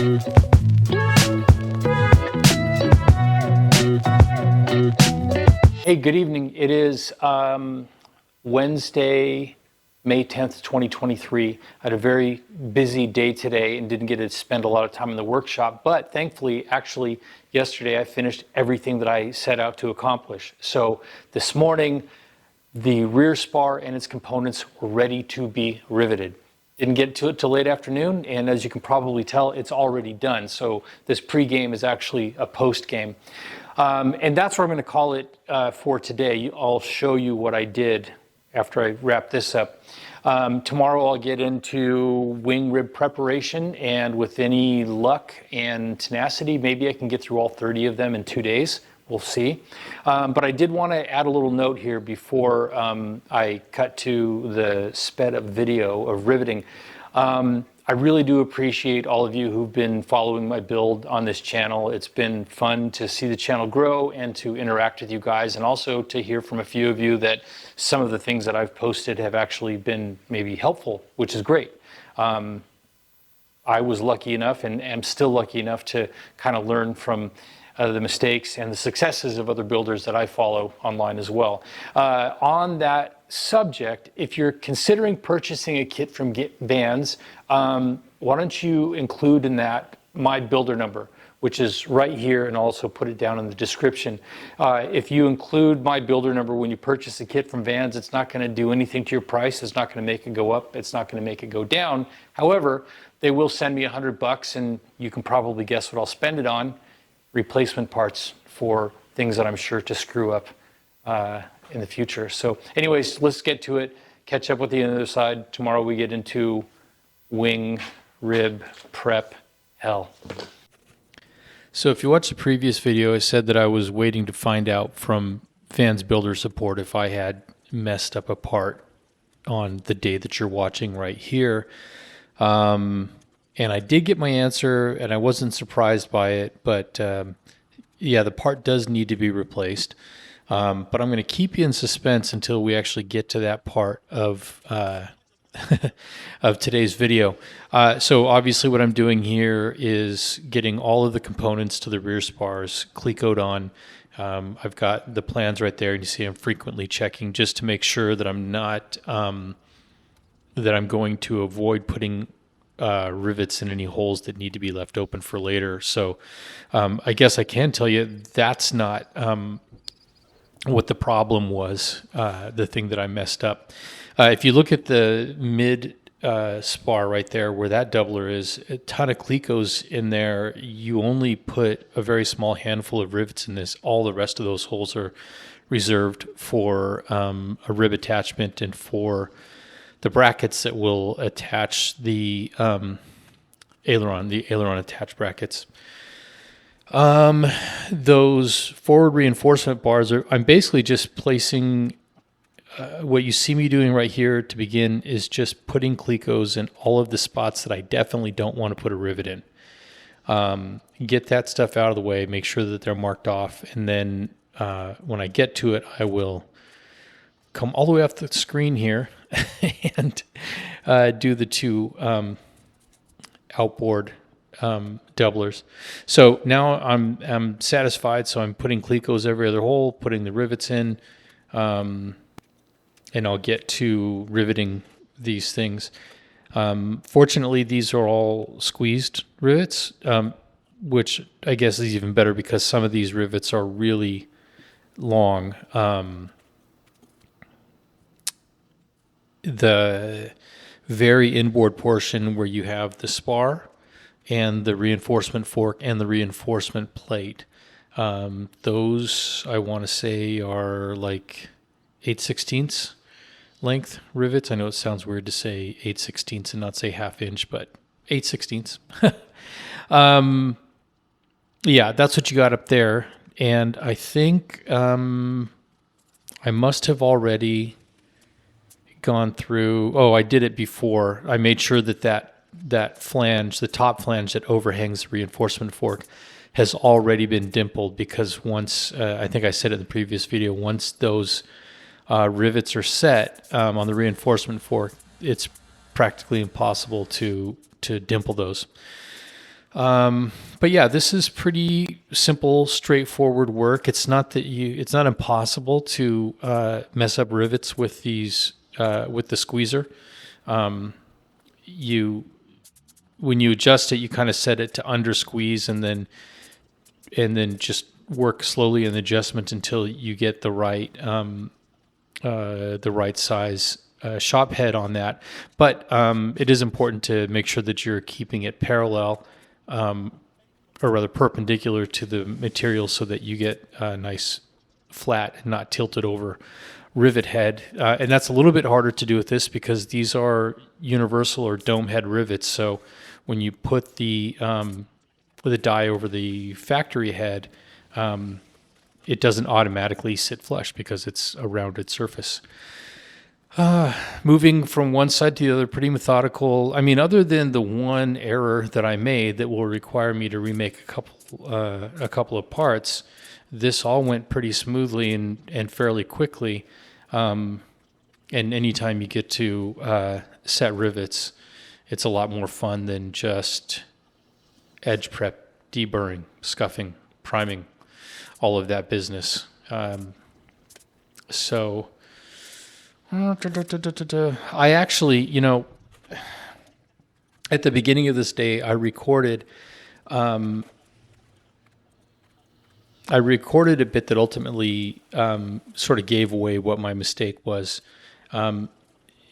Hey, good evening. It is Wednesday, May 10th, 2023. I had a very busy day today and didn't get to spend a lot of time in the workshop, but thankfully, actually, yesterday I finished everything that I set out to accomplish. So this morning, the rear spar and its components were ready to be riveted. Didn't get to it till late afternoon, and as you can probably tell, it's already done. So this pre-game is actually a post-game. And that's what I'm going to call it for today. I'll show you what I did after I wrap this up. Tomorrow I'll get into wing rib preparation, and with any luck and tenacity, maybe I can get through all 30 of them in 2 days. We'll see. But I did want to add a little note here before I cut to the sped up video of riveting. I really do appreciate all of you who've been following my build on this channel. It's been fun to see the channel grow and to interact with you guys, and also to hear from a few of you that some of the things that I've posted have actually been maybe helpful, which is great. I was lucky enough and am still lucky enough to kind of learn from the mistakes and the successes of other builders that I follow online as well. On that subject, if you're considering purchasing a kit from Vans, why don't you include in that my builder number, which is right here, and also put it down in the description. If you include my builder number when you purchase a kit from Vans, it's not going to do anything to your price. It's not going to make it go up. It's not going to make it go down. However, they will send me $100, and you can probably guess what I'll spend it on. Replacement parts for things that I'm sure to screw up in the future. So anyways, let's get to it. Catch up with you on the other side. Tomorrow we get into wing rib prep hell. So if you watched the previous video, I said that I was waiting to find out from Vans Builder Support if I had messed up a part on the day that you're watching right here. And I did get my answer, and I wasn't surprised by it, but yeah, the part does need to be replaced. But I'm going to keep you in suspense until we actually get to that part of of today's video. So obviously what I'm doing here is getting all of the components to the rear spars clecoed on. I've got the plans right there, and you see I'm frequently checking just to make sure that I'm not, that I'm going to avoid putting rivets in any holes that need to be left open for later. So I guess I can tell you that's not what the problem was, the thing that I messed up. If you look at the mid spar right there where that doubler is, a ton of clecos in there. You only put a very small handful of rivets in this. All the rest of those holes are reserved for a rib attachment and for the brackets that will attach the aileron attached brackets. Those forward reinforcement bars I'm basically just placing, what you see me doing right here to begin is just putting clecos in all of the spots that I definitely don't want to put a rivet in. Get that stuff out of the way, make sure that they're marked off, and then when I get to it, I will come all the way off the screen here and do the two outboard doublers. So now I'm satisfied. So I'm putting clecos every other hole, putting the rivets in, and I'll get to riveting these things. Fortunately, these are all squeezed rivets, which I guess is even better because some of these rivets are really long. The very inboard portion where you have the spar and the reinforcement fork and the reinforcement plate, those I want to say are like 8/16 length rivets. I know it sounds weird to say 8/16 and not say ½ inch, but 8/16. Yeah, that's what you got up there. And I think I must have already gone through. Oh, I did it before. I made sure that flange, the top flange that overhangs the reinforcement fork, has already been dimpled, because once, I think I said it in the previous video, once those rivets are set on the reinforcement fork, it's practically impossible to dimple those. But yeah, this is pretty simple, straightforward work. It's not impossible to mess up rivets with with the squeezer. You When you adjust it, you kind of set it to under squeeze, and then just work slowly in the adjustment until you get the right size shop head on that. But it is important to make sure that you're keeping it parallel, or rather perpendicular to the material, so that you get a nice flat and not tilted over rivet head. And that's a little bit harder to do with this because these are universal or dome head rivets. So when you put the die over the factory head, it doesn't automatically sit flush because it's a rounded surface. Moving from one side to the other, pretty methodical. I mean, other than the one error that I made that will require me to remake a couple of parts, this all went pretty smoothly and fairly quickly. And anytime you get to set rivets, it's a lot more fun than just edge prep, deburring, scuffing, priming, all of that business. So I actually, at the beginning of this day, I recorded a bit that ultimately sort of gave away what my mistake was.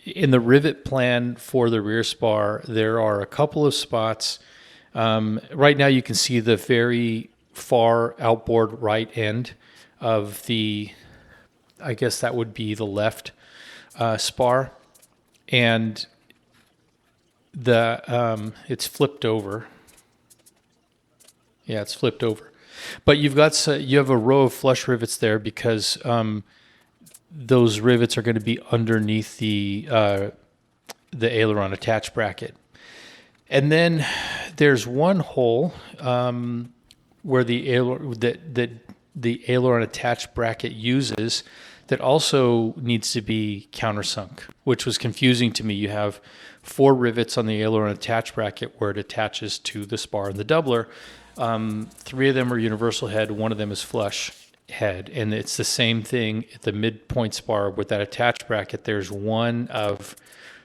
In the rivet plan for the rear spar, there are a couple of spots. Right now you can see the very far outboard right end of I guess that would be the left spar, and it's flipped over. Yeah, it's flipped over. But you have a row of flush rivets there because those rivets are going to be underneath the aileron attach bracket. And then there's one hole where the aileron attach bracket uses that also needs to be countersunk, which was confusing to me. You have 4 rivets on the aileron attach bracket where it attaches to the spar and the doubler. 3 of them are universal head, 1 of them is flush head, and it's the same thing at the midpoint spar with that attach bracket. There's one of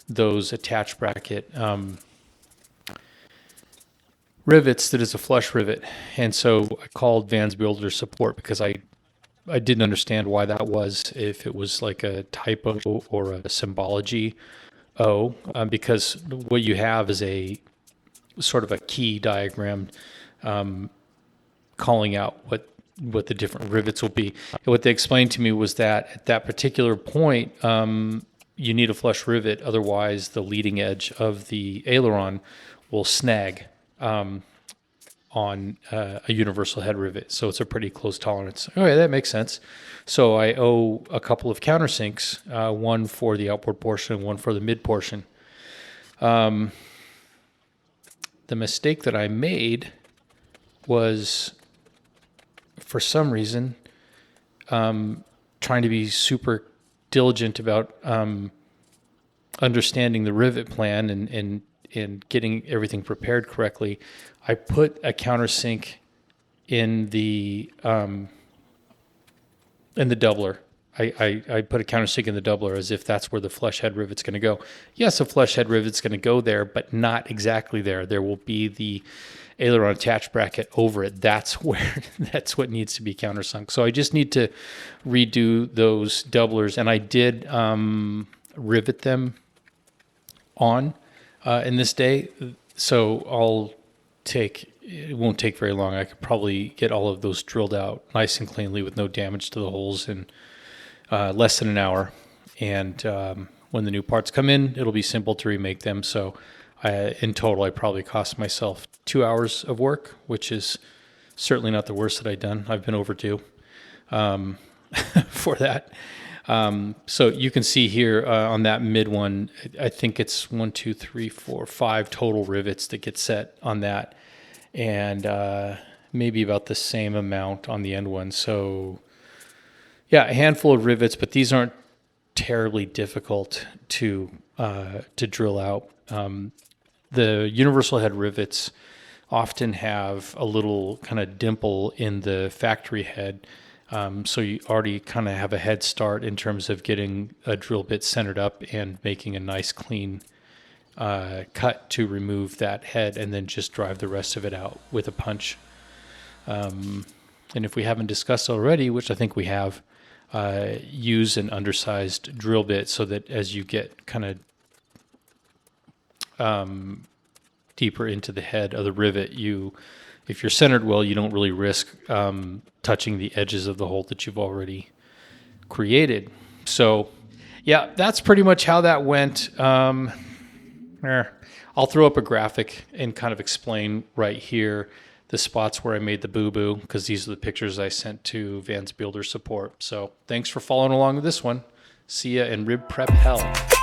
those attach bracket rivets that is a flush rivet, and so I called Vans Builder support because I didn't understand why that was, if it was like a typo or a symbology because what you have is a sort of a key diagram calling out what the different rivets will be. And what they explained to me was that at that particular point, you need a flush rivet, otherwise the leading edge of the aileron will snag on a universal head rivet. So it's a pretty close tolerance. Okay, that makes sense. So I owe a couple of countersinks, one for the outboard portion and one for the mid portion. The mistake that I made was, for some reason, trying to be super diligent about understanding the rivet plan and getting everything prepared correctly. I put a countersink in the doubler. I put a countersink in the doubler as if that's where the flush head rivet's going to go. Yes, a flush head rivet's going to go there, but not exactly there. There will be the aileron attach bracket over it. That's what needs to be countersunk. So I just need to redo those doublers, and I did rivet them on in this day. So it won't take very long. I could probably get all of those drilled out nice and cleanly with no damage to the holes in less than an hour. And when the new parts come in, it'll be simple to remake them. So in total, I probably cost myself 2 hours of work, which is certainly not the worst that I've done. I've been overdue for that. So you can see here on that mid one, I think it's 1, 2, 3, 4, 5 total rivets that get set on that, and maybe about the same amount on the end one. So yeah, a handful of rivets, but these aren't terribly difficult to drill out. The universal head rivets often have a little kind of dimple in the factory head. So you already kind of have a head start in terms of getting a drill bit centered up and making a nice clean cut to remove that head, and then just drive the rest of it out with a punch. And if we haven't discussed already, which I think we have, use an undersized drill bit so that as you get kind of deeper into the head of the rivet, if you're centered well, you don't really risk touching the edges of the hole that you've already created. So yeah, that's pretty much how that went. I'll throw up a graphic and kind of explain right here the spots where I made the boo-boo, because these are the pictures I sent to Van's Builder Support. So thanks for following along with this one. See ya in rib prep hell.